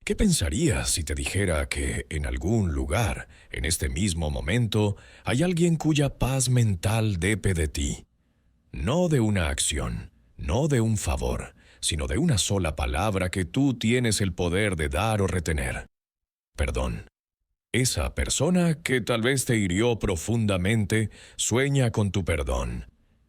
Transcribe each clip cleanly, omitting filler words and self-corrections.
¿Qué pensarías si te dijera que en algún lugar, en este mismo momento, hay alguien cuya paz mental depende de ti? No de una acción, no de un favor, sino de una sola palabra que tú tienes el poder de dar o retener. Perdón. Esa persona que tal vez te hirió profundamente sueña con tu perdón.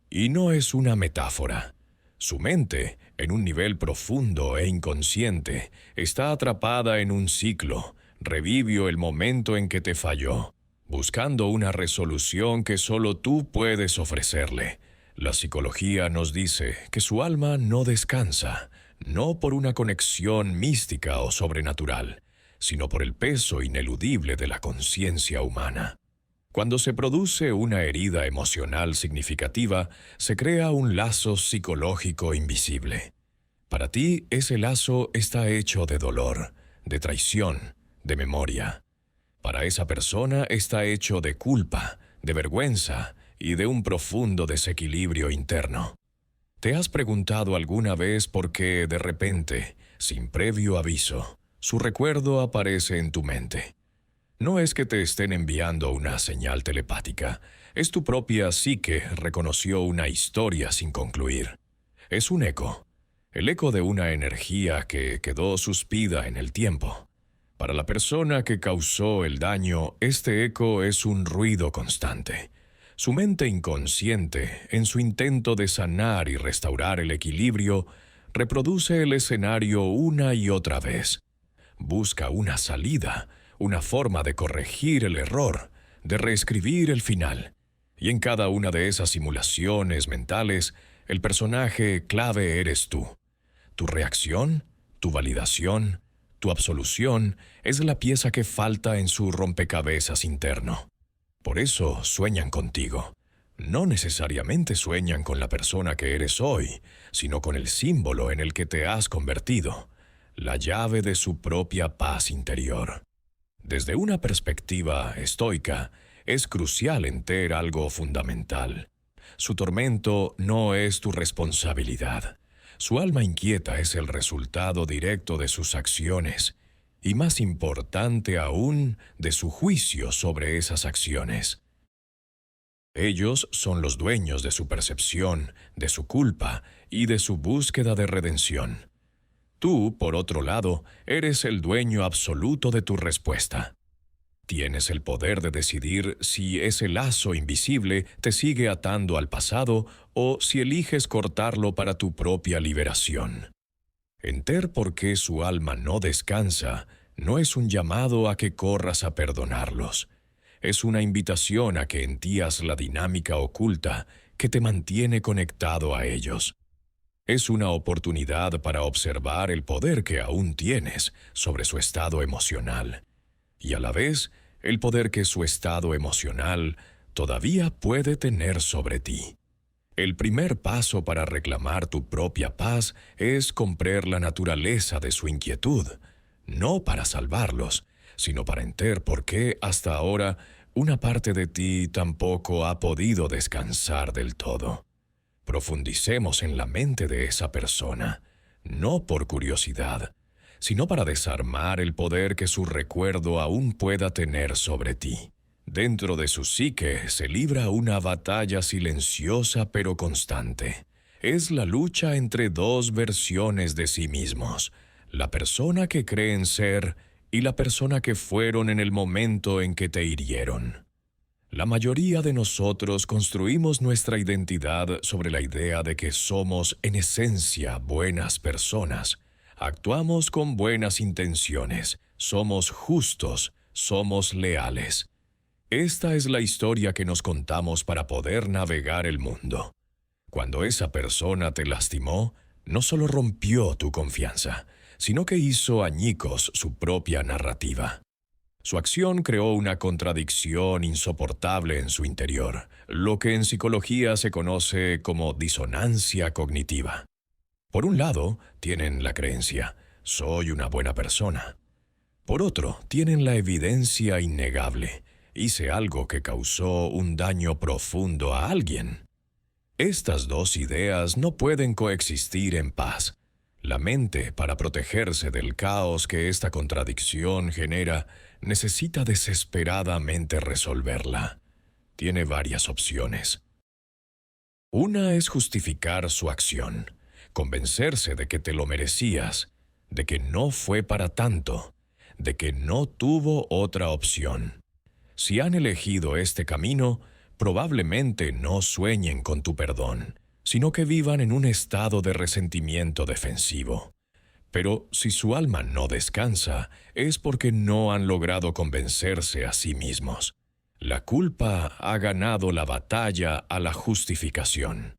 Y no es una metáfora. Su mente, en un nivel profundo e inconsciente, está atrapada en un ciclo. Revivió el momento en que te falló, buscando una resolución que solo tú puedes ofrecerle. La psicología nos dice que su alma no descansa, no por una conexión mística o sobrenatural, sino por el peso ineludible de la conciencia humana. Cuando se produce una herida emocional significativa, se crea un lazo psicológico invisible. Para ti, ese lazo está hecho de dolor, de traición, de memoria. Para esa persona está hecho de culpa, de vergüenza y de un profundo desequilibrio interno. ¿Te has preguntado alguna vez por qué de repente, sin previo aviso, su recuerdo aparece en tu mente? No es que te estén enviando una señal telepática, es tu propia psique reconoció una historia sin concluir. Es un eco, el eco de una energía que quedó suspida en el tiempo. Para la persona que causó el daño, este eco es un ruido constante. Su mente inconsciente, en su intento de sanar y restaurar el equilibrio, reproduce el escenario una y otra vez. Busca una salida, una forma de corregir el error, de reescribir el final. Y en cada una de esas simulaciones mentales, el personaje clave eres tú. Tu reacción, tu validación, tu absolución es la pieza que falta en su rompecabezas interno. Por eso sueñan contigo. No necesariamente sueñan con la persona que eres hoy, sino con el símbolo en el que te has convertido, la llave de su propia paz interior. Desde una perspectiva estoica, es crucial entender algo fundamental. Su tormento no es tu responsabilidad. Su alma inquieta es el resultado directo de sus acciones, y más importante aún, de su juicio sobre esas acciones. Ellos son los dueños de su percepción, de su culpa y de su búsqueda de redención. Tú, por otro lado, eres el dueño absoluto de tu respuesta. Tienes el poder de decidir si ese lazo invisible te sigue atando al pasado o si eliges cortarlo para tu propia liberación. Enter por qué su alma no descansa no es un llamado a que corras a perdonarlos. Es una invitación a que entiendas la dinámica oculta que te mantiene conectado a ellos. Es una oportunidad para observar el poder que aún tienes sobre su estado emocional, y a la vez el poder que su estado emocional todavía puede tener sobre ti. El primer paso para reclamar tu propia paz es comprender la naturaleza de su inquietud, no para salvarlos, sino para entender por qué hasta ahora una parte de ti tampoco ha podido descansar del todo. Profundicemos en la mente de esa persona, no por curiosidad, sino para desarmar el poder que su recuerdo aún pueda tener sobre ti. Dentro de su psique se libra una batalla silenciosa pero constante. Es la lucha entre dos versiones de sí mismos, la persona que creen ser y la persona que fueron en el momento en que te hirieron. La mayoría de nosotros construimos nuestra identidad sobre la idea de que somos en esencia buenas personas. Actuamos con buenas intenciones, somos justos, somos leales. Esta es la historia que nos contamos para poder navegar el mundo. Cuando esa persona te lastimó, no solo rompió tu confianza, sino que hizo añicos su propia narrativa. Su acción creó una contradicción insoportable en su interior, lo que en psicología se conoce como disonancia cognitiva. Por un lado, tienen la creencia, soy una buena persona. Por otro, tienen la evidencia innegable, hice algo que causó un daño profundo a alguien. Estas dos ideas no pueden coexistir en paz. La mente, para protegerse del caos que esta contradicción genera, necesita desesperadamente resolverla. Tiene varias opciones. Una es justificar su acción, convencerse de que te lo merecías, de que no fue para tanto, de que no tuvo otra opción. Si han elegido este camino, probablemente no sueñen con tu perdón, sino que vivan en un estado de resentimiento defensivo. Pero si su alma no descansa, es porque no han logrado convencerse a sí mismos. La culpa ha ganado la batalla a la justificación.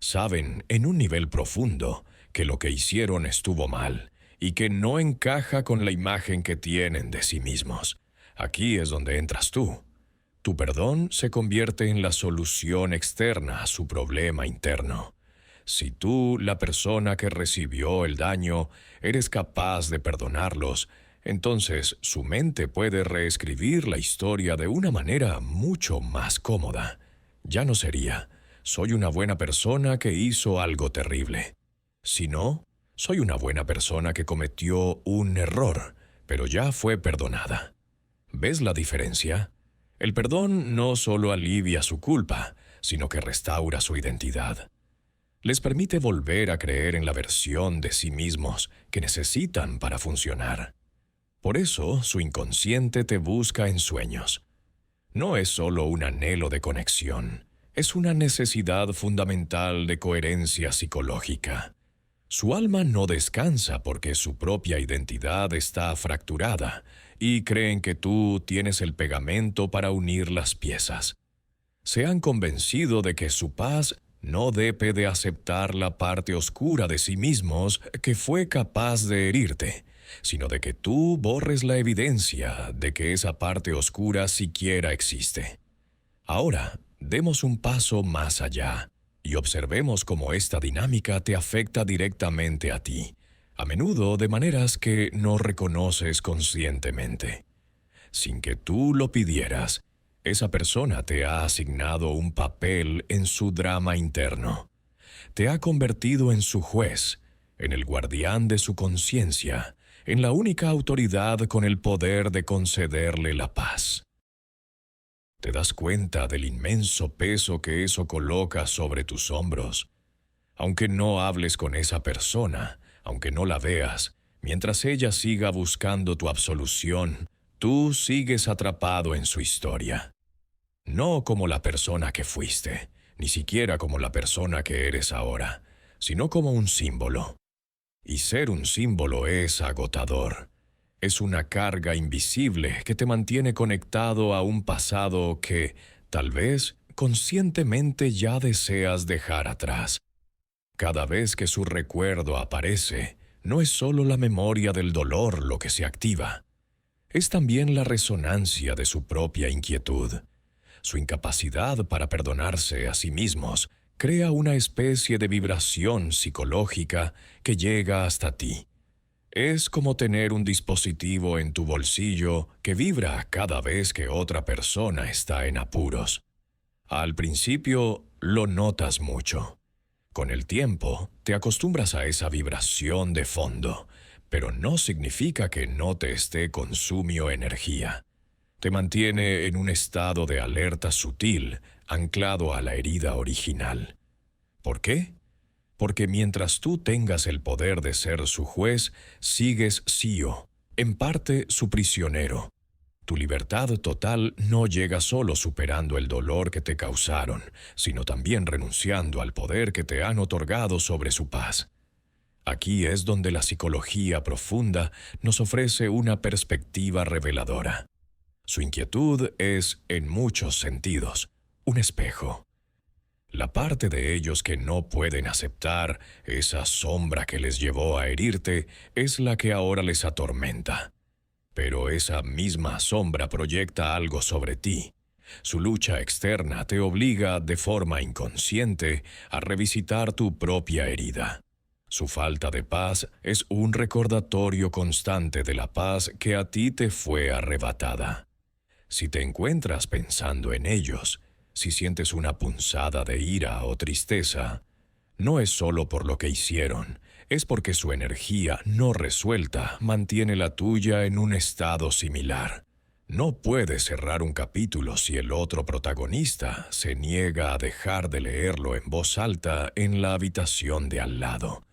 Saben, en un nivel profundo, que lo que hicieron estuvo mal y que no encaja con la imagen que tienen de sí mismos. Aquí es donde entras tú. Tu perdón se convierte en la solución externa a su problema interno. Si tú, la persona que recibió el daño, eres capaz de perdonarlos, entonces su mente puede reescribir la historia de una manera mucho más cómoda. Ya no sería, soy una buena persona que hizo algo terrible. Sino, soy una buena persona que cometió un error, pero ya fue perdonada. ¿Ves la diferencia? El perdón no solo alivia su culpa, sino que restaura su identidad. Les permite volver a creer en la versión de sí mismos que necesitan para funcionar. Por eso, su inconsciente te busca en sueños. No es solo un anhelo de conexión, es una necesidad fundamental de coherencia psicológica. Su alma no descansa porque su propia identidad está fracturada y creen que tú tienes el pegamento para unir las piezas. Se han convencido de que su paz no debe de aceptar la parte oscura de sí mismos que fue capaz de herirte, sino de que tú borres la evidencia de que esa parte oscura siquiera existe. Ahora, demos un paso más allá y observemos cómo esta dinámica te afecta directamente a ti, a menudo de maneras que no reconoces conscientemente. Sin que tú lo pidieras, esa persona te ha asignado un papel en su drama interno. Te ha convertido en su juez, en el guardián de su conciencia, en la única autoridad con el poder de concederle la paz. ¿Te das cuenta del inmenso peso que eso coloca sobre tus hombros? Aunque no hables con esa persona, aunque no la veas, mientras ella siga buscando tu absolución, tú sigues atrapado en su historia. No como la persona que fuiste, ni siquiera como la persona que eres ahora, sino como un símbolo. Y ser un símbolo es agotador. Es una carga invisible que te mantiene conectado a un pasado que, tal vez, conscientemente ya deseas dejar atrás. Cada vez que su recuerdo aparece, no es solo la memoria del dolor lo que se activa. Es también la resonancia de su propia inquietud. Su incapacidad para perdonarse a sí mismos crea una especie de vibración psicológica que llega hasta ti. Es como tener un dispositivo en tu bolsillo que vibra cada vez que otra persona está en apuros. Al principio lo notas mucho. Con el tiempo te acostumbras a esa vibración de fondo, pero no significa que no te esté consumiendo energía. Te mantiene en un estado de alerta sutil, anclado a la herida original. ¿Por qué? Porque mientras tú tengas el poder de ser su juez, sigues Sio, en parte su prisionero. Tu libertad total no llega solo superando el dolor que te causaron, sino también renunciando al poder que te han otorgado sobre su paz. Aquí es donde la psicología profunda nos ofrece una perspectiva reveladora. Su inquietud es, en muchos sentidos, un espejo. La parte de ellos que no pueden aceptar esa sombra que les llevó a herirte es la que ahora les atormenta. Pero esa misma sombra proyecta algo sobre ti. Su lucha externa te obliga de forma inconsciente a revisitar tu propia herida. Su falta de paz es un recordatorio constante de la paz que a ti te fue arrebatada. Si te encuentras pensando en ellos, si sientes una punzada de ira o tristeza, no es solo por lo que hicieron, es porque su energía no resuelta mantiene la tuya en un estado similar. No puedes cerrar un capítulo si el otro protagonista se niega a dejar de leerlo en voz alta en la habitación de al lado.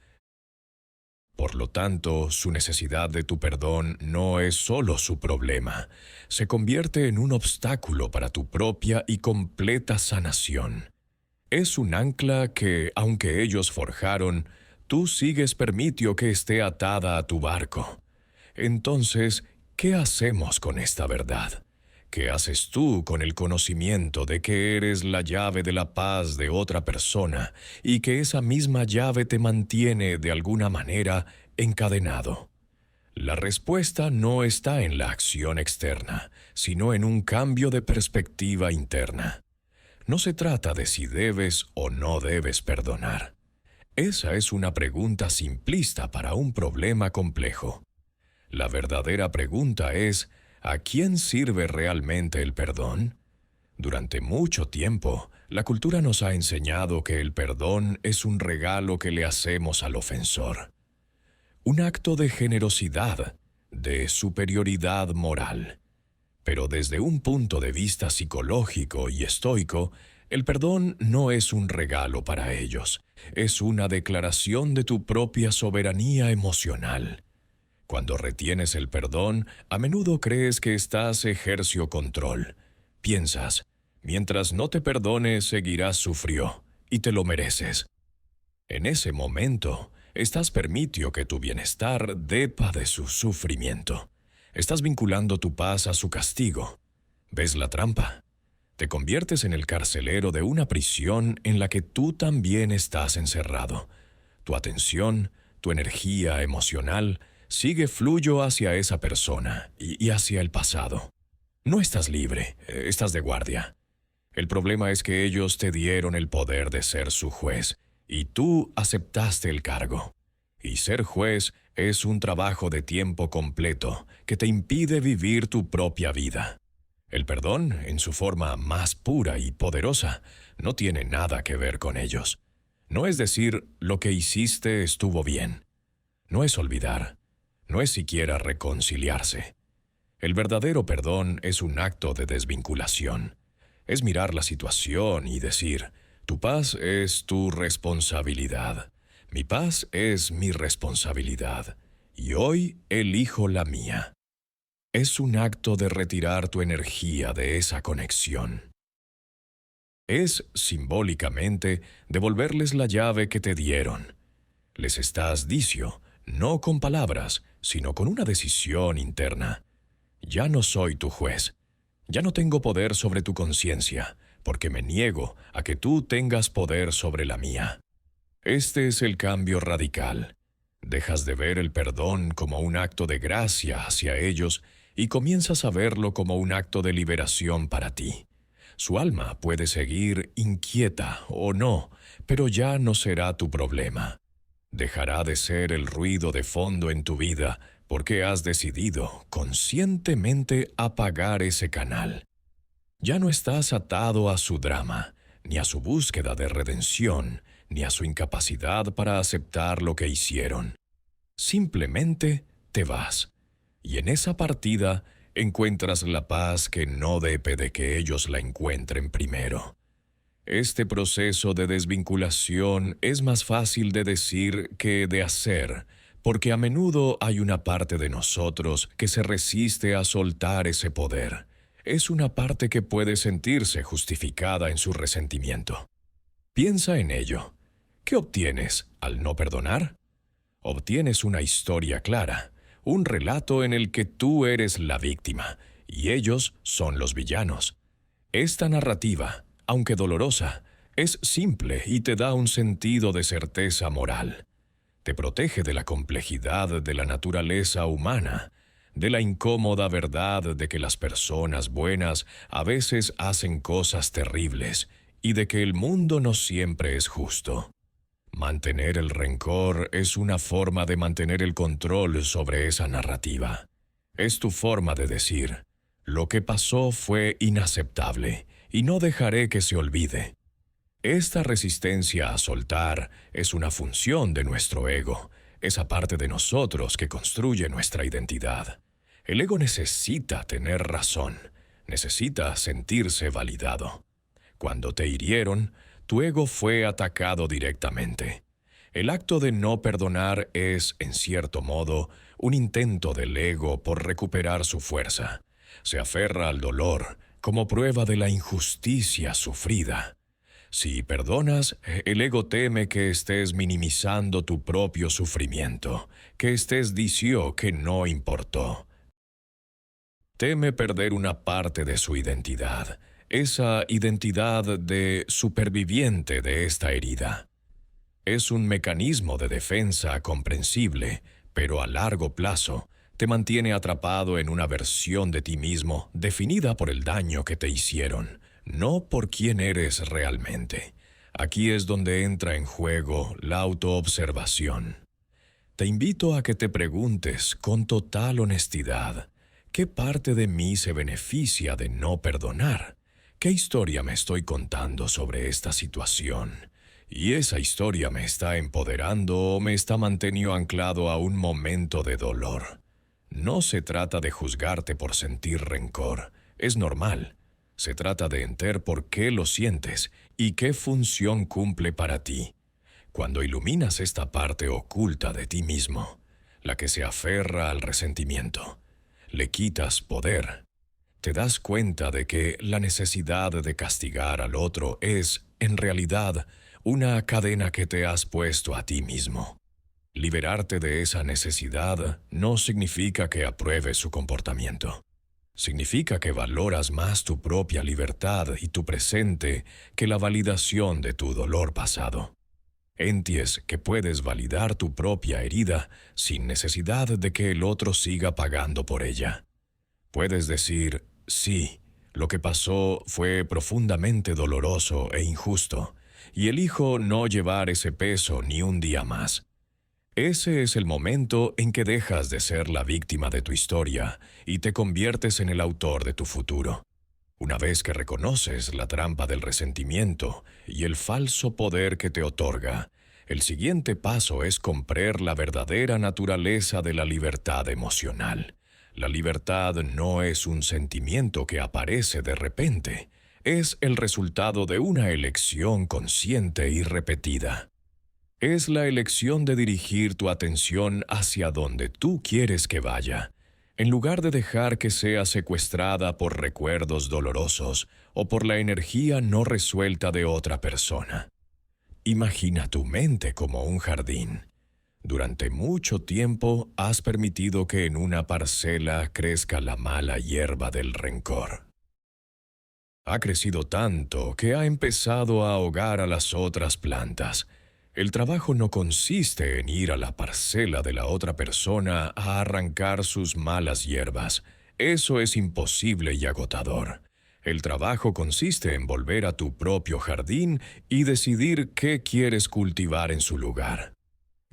Por lo tanto, su necesidad de tu perdón no es solo su problema, se convierte en un obstáculo para tu propia y completa sanación. Es un ancla que, aunque ellos forjaron, tú sigues permitió que esté atada a tu barco. Entonces, ¿qué hacemos con esta verdad? ¿Qué haces tú con el conocimiento de que eres la llave de la paz de otra persona y que esa misma llave te mantiene de alguna manera encadenado? La respuesta no está en la acción externa, sino en un cambio de perspectiva interna. No se trata de si debes o no debes perdonar. Esa es una pregunta simplista para un problema complejo. La verdadera pregunta es, ¿a quién sirve realmente el perdón? Durante mucho tiempo, la cultura nos ha enseñado que el perdón es un regalo que le hacemos al ofensor. Un acto de generosidad, de superioridad moral. Pero desde un punto de vista psicológico y estoico, el perdón no es un regalo para ellos, es una declaración de tu propia soberanía emocional. Cuando retienes el perdón, a menudo crees que estás ejerció control. Piensas, mientras no te perdones, seguirás sufrió, y te lo mereces. En ese momento, estás permitió que tu bienestar depa de su sufrimiento. Estás vinculando tu paz a su castigo. ¿Ves la trampa? Te conviertes en el carcelero de una prisión en la que tú también estás encerrado. Tu atención, tu energía emocional, sigue fluyo hacia esa persona y hacia el pasado. No estás libre, estás de guardia. El problema es que ellos te dieron el poder de ser su juez, y tú aceptaste el cargo. Y ser juez es un trabajo de tiempo completo que te impide vivir tu propia vida. El perdón, en su forma más pura y poderosa, no tiene nada que ver con ellos. No es decir, lo que hiciste estuvo bien. No es olvidar. No es siquiera reconciliarse. El verdadero perdón es un acto de desvinculación. Es mirar la situación y decir, tu paz es tu responsabilidad. Mi paz es mi responsabilidad. Y hoy elijo la mía. Es un acto de retirar tu energía de esa conexión. Es, simbólicamente, devolverles la llave que te dieron. Les estás diciendo, no con palabras, sino con una decisión interna. Ya no soy tu juez. Ya no tengo poder sobre tu conciencia, porque me niego a que tú tengas poder sobre la mía. Este es el cambio radical. Dejas de ver el perdón como un acto de gracia hacia ellos y comienzas a verlo como un acto de liberación para ti. Su alma puede seguir inquieta o no, pero ya no será tu problema. Dejará de ser el ruido de fondo en tu vida porque has decidido conscientemente apagar ese canal. Ya no estás atado a su drama, ni a su búsqueda de redención, ni a su incapacidad para aceptar lo que hicieron. Simplemente te vas, y en esa partida encuentras la paz que no debe de que ellos la encuentren primero. Este proceso de desvinculación es más fácil de decir que de hacer, porque a menudo hay una parte de nosotros que se resiste a soltar ese poder. Es una parte que puede sentirse justificada en su resentimiento. Piensa en ello. ¿Qué obtienes al no perdonar? Obtienes una historia clara, un relato en el que tú eres la víctima y ellos son los villanos. Esta narrativa, aunque dolorosa, es simple y te da un sentido de certeza moral. Te protege de la complejidad de la naturaleza humana, de la incómoda verdad de que las personas buenas a veces hacen cosas terribles y de que el mundo no siempre es justo. Mantener el rencor es una forma de mantener el control sobre esa narrativa. Es tu forma de decir, lo que pasó fue inaceptable y no dejaré que se olvide. Esta resistencia a soltar es una función de nuestro ego. esa parte de nosotros que construye nuestra identidad. El ego necesita tener razón, necesita sentirse validado. Cuando te hirieron, tu ego fue atacado directamente. El acto de no perdonar es, en cierto modo, un intento del ego por recuperar su fuerza. Se aferra al dolor como prueba de la injusticia sufrida. Si perdonas, el ego teme que estés minimizando tu propio sufrimiento, que estés diciendo que no importó. Teme perder una parte de su identidad, esa identidad de superviviente de esta herida. Es un mecanismo de defensa comprensible, pero a largo plazo te mantiene atrapado en una versión de ti mismo definida por el daño que te hicieron, no por quién eres realmente. Aquí es donde entra en juego la autoobservación. Te invito a que te preguntes con total honestidad, ¿qué parte de mí se beneficia de no perdonar? ¿Qué historia me estoy contando sobre esta situación? ¿Y esa historia me está empoderando o me está manteniendo anclado a un momento de dolor? No se trata de juzgarte por sentir rencor, es normal. Se trata de entender por qué lo sientes y qué función cumple para ti. Cuando iluminas esta parte oculta de ti mismo, la que se aferra al resentimiento, le quitas poder. Te das cuenta de que la necesidad de castigar al otro es, en realidad, una cadena que te has puesto a ti mismo. Liberarte de esa necesidad no significa que apruebes su comportamiento. Significa que valoras más tu propia libertad y tu presente que la validación de tu dolor pasado. Entiendes que puedes validar tu propia herida sin necesidad de que el otro siga pagando por ella. Puedes decir, sí, lo que pasó fue profundamente doloroso e injusto, y elijo no llevar ese peso ni un día más. Ese es el momento en que dejas de ser la víctima de tu historia y te conviertes en el autor de tu futuro. Una vez que reconoces la trampa del resentimiento y el falso poder que te otorga, el siguiente paso es comprender la verdadera naturaleza de la libertad emocional. La libertad no es un sentimiento que aparece de repente, es el resultado de una elección consciente y repetida. Es la elección de dirigir tu atención hacia donde tú quieres que vaya, en lugar de dejar que sea secuestrada por recuerdos dolorosos o por la energía no resuelta de otra persona. Imagina tu mente como un jardín. Durante mucho tiempo has permitido que en una parcela crezca la mala hierba del rencor. Ha crecido tanto que ha empezado a ahogar a las otras plantas. El trabajo no consiste en ir a la parcela de la otra persona a arrancar sus malas hierbas. Eso es imposible y agotador. El trabajo consiste en volver a tu propio jardín y decidir qué quieres cultivar en su lugar.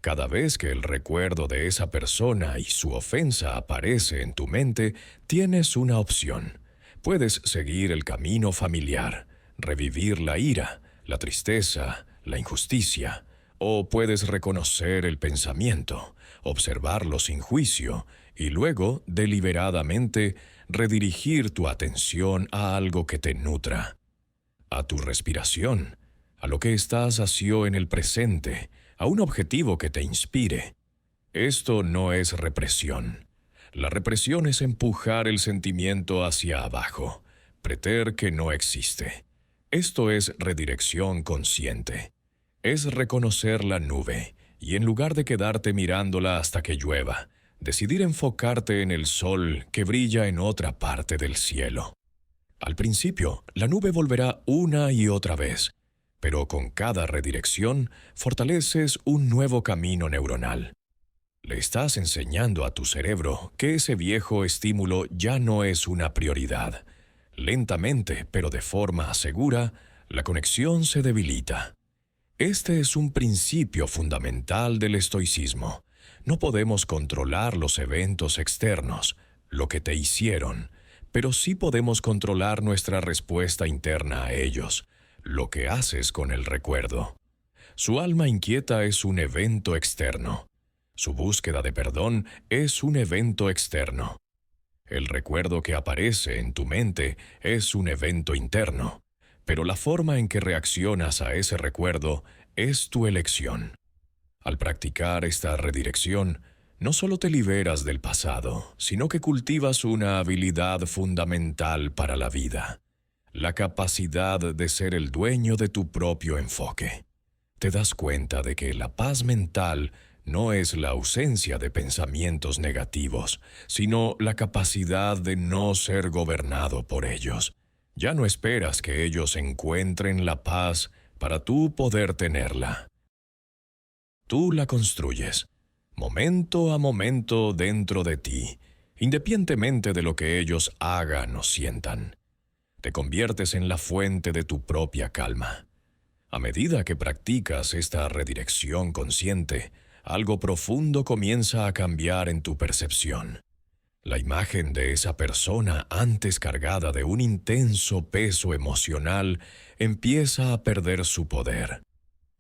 Cada vez que el recuerdo de esa persona y su ofensa aparece en tu mente, tienes una opción. Puedes seguir el camino familiar, revivir la ira, la tristeza, la injusticia, o puedes reconocer el pensamiento, observarlo sin juicio y luego, deliberadamente, redirigir tu atención a algo que te nutra, a tu respiración, a lo que estás haciendo en el presente, a un objetivo que te inspire. Esto no es represión. La represión es empujar el sentimiento hacia abajo, pretender que no existe. Esto es redirección consciente. Es reconocer la nube y en lugar de quedarte mirándola hasta que llueva, decidir enfocarte en el sol que brilla en otra parte del cielo. Al principio, la nube volverá una y otra vez, pero con cada redirección fortaleces un nuevo camino neuronal. Le estás enseñando a tu cerebro que ese viejo estímulo ya no es una prioridad. Lentamente, pero de forma segura, la conexión se debilita. Este es un principio fundamental del estoicismo. No podemos controlar los eventos externos, lo que te hicieron, pero sí podemos controlar nuestra respuesta interna a ellos, lo que haces con el recuerdo. Su alma inquieta es un evento externo. Su búsqueda de perdón es un evento externo. El recuerdo que aparece en tu mente es un evento interno, pero la forma en que reaccionas a ese recuerdo es tu elección. Al practicar esta redirección, no solo te liberas del pasado, sino que cultivas una habilidad fundamental para la vida: la capacidad de ser el dueño de tu propio enfoque. Te das cuenta de que la paz mental no es la ausencia de pensamientos negativos, sino la capacidad de no ser gobernado por ellos. Ya no esperas que ellos encuentren la paz para tú poder tenerla. Tú la construyes, momento a momento dentro de ti, independientemente de lo que ellos hagan o sientan. Te conviertes en la fuente de tu propia calma. A medida que practicas esta redirección consciente, algo profundo comienza a cambiar en tu percepción. La imagen de esa persona antes cargada de un intenso peso emocional empieza a perder su poder.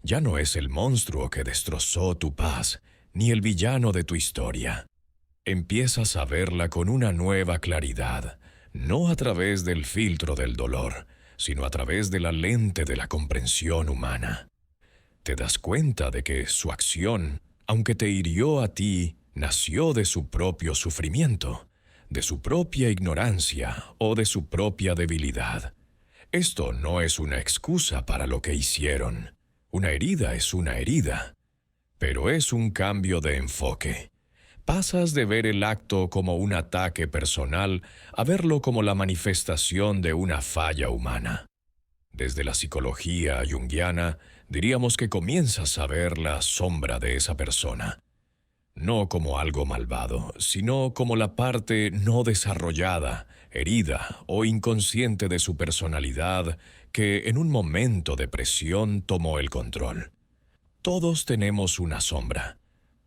Ya no es el monstruo que destrozó tu paz, ni el villano de tu historia. Empiezas a verla con una nueva claridad, no a través del filtro del dolor, sino a través de la lente de la comprensión humana. Te das cuenta de que su acción, aunque te hirió a ti, nació de su propio sufrimiento, de su propia ignorancia o de su propia debilidad. Esto no es una excusa para lo que hicieron. Una herida es una herida, pero es un cambio de enfoque. Pasas de ver el acto como un ataque personal a verlo como la manifestación de una falla humana. Desde la psicología junguiana, diríamos que comienzas a ver la sombra de esa persona. No como algo malvado, sino como la parte no desarrollada, herida o inconsciente de su personalidad que en un momento de presión tomó el control. Todos tenemos una sombra.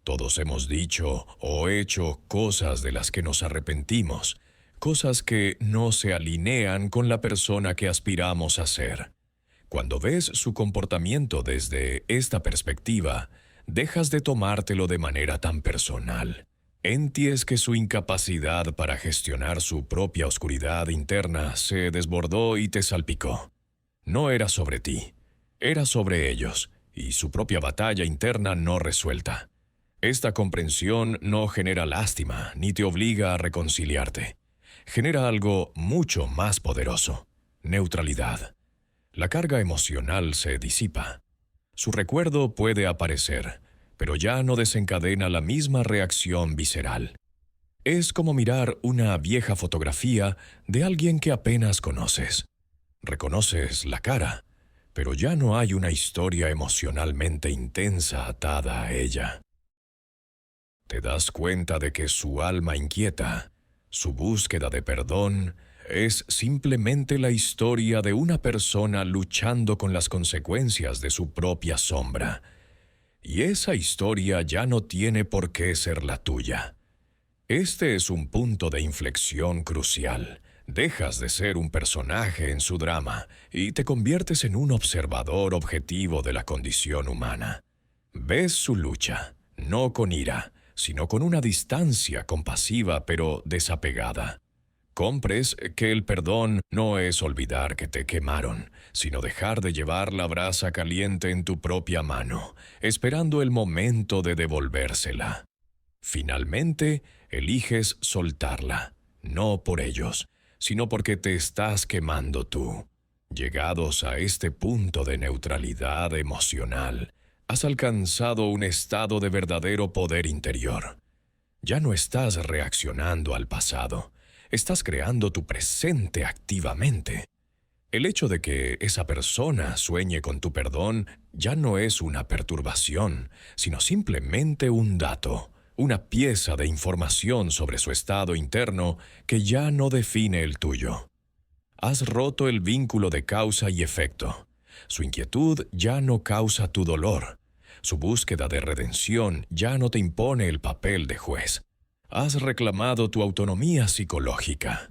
Todos hemos dicho o hecho cosas de las que nos arrepentimos, cosas que no se alinean con la persona que aspiramos a ser. Cuando ves su comportamiento desde esta perspectiva, dejas de tomártelo de manera tan personal. Entiendes que su incapacidad para gestionar su propia oscuridad interna se desbordó y te salpicó. No era sobre ti, era sobre ellos y su propia batalla interna no resuelta. Esta comprensión no genera lástima ni te obliga a reconciliarte. Genera algo mucho más poderoso: neutralidad. La carga emocional se disipa. Su recuerdo puede aparecer, pero ya no desencadena la misma reacción visceral. Es como mirar una vieja fotografía de alguien que apenas conoces. Reconoces la cara, pero ya no hay una historia emocionalmente intensa atada a ella. Te das cuenta de que su alma inquieta, su búsqueda de perdón, es simplemente la historia de una persona luchando con las consecuencias de su propia sombra. Y esa historia ya no tiene por qué ser la tuya. Este es un punto de inflexión crucial. Dejas de ser un personaje en su drama y te conviertes en un observador objetivo de la condición humana. Ves su lucha, no con ira, sino con una distancia compasiva pero desapegada. Compres que el perdón no es olvidar que te quemaron, sino dejar de llevar la brasa caliente en tu propia mano, esperando el momento de devolvérsela. Finalmente, eliges soltarla, no por ellos, sino porque te estás quemando tú. Llegados a este punto de neutralidad emocional, has alcanzado un estado de verdadero poder interior. Ya no estás reaccionando al pasado. Estás creando tu presente activamente. El hecho de que esa persona sueñe con tu perdón ya no es una perturbación, sino simplemente un dato, una pieza de información sobre su estado interno que ya no define el tuyo. Has roto el vínculo de causa y efecto. Su inquietud ya no causa tu dolor. Su búsqueda de redención ya no te impone el papel de juez. Has reclamado tu autonomía psicológica.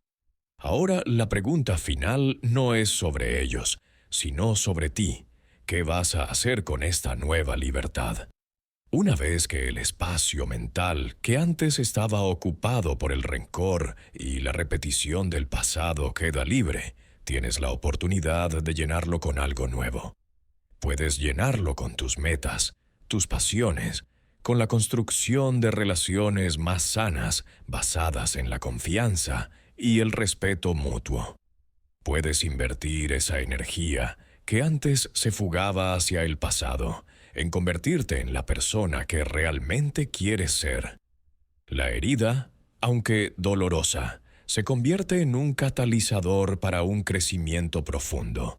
Ahora la pregunta final no es sobre ellos, sino sobre ti. ¿Qué vas a hacer con esta nueva libertad? Una vez que el espacio mental que antes estaba ocupado por el rencor y la repetición del pasado queda libre, tienes la oportunidad de llenarlo con algo nuevo. Puedes llenarlo con tus metas, tus pasiones, con la construcción de relaciones más sanas basadas en la confianza y el respeto mutuo. Puedes invertir esa energía que antes se fugaba hacia el pasado en convertirte en la persona que realmente quieres ser. La herida, aunque dolorosa, se convierte en un catalizador para un crecimiento profundo.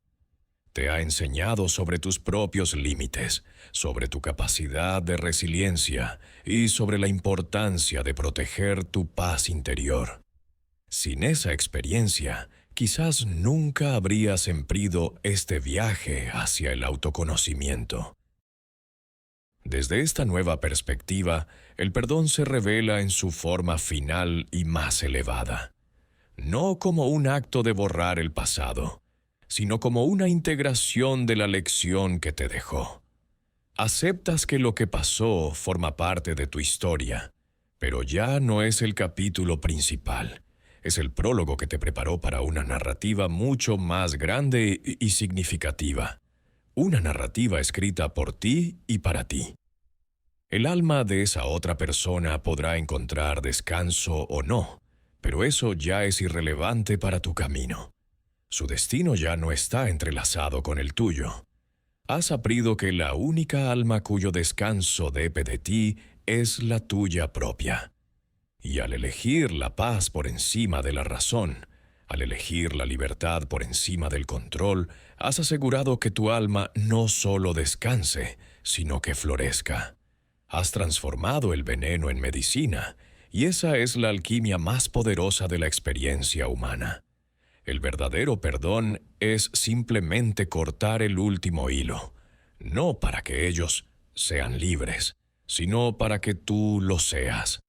Te ha enseñado sobre tus propios límites, sobre tu capacidad de resiliencia y sobre la importancia de proteger tu paz interior. Sin esa experiencia, quizás nunca habrías emprendido este viaje hacia el autoconocimiento. Desde esta nueva perspectiva, el perdón se revela en su forma final y más elevada. No como un acto de borrar el pasado, sino como una integración de la lección que te dejó. Aceptas que lo que pasó forma parte de tu historia, pero ya no es el capítulo principal. Es el prólogo que te preparó para una narrativa mucho más grande y significativa. Una narrativa escrita por ti y para ti. El alma de esa otra persona podrá encontrar descanso o no, pero eso ya es irrelevante para tu camino. Su destino ya no está entrelazado con el tuyo. Has aprendido que la única alma cuyo descanso debe de ti es la tuya propia. Y al elegir la paz por encima de la razón, al elegir la libertad por encima del control, has asegurado que tu alma no solo descanse, sino que florezca. Has transformado el veneno en medicina, y esa es la alquimia más poderosa de la experiencia humana. El verdadero perdón es simplemente cortar el último hilo, no para que ellos sean libres, sino para que tú lo seas.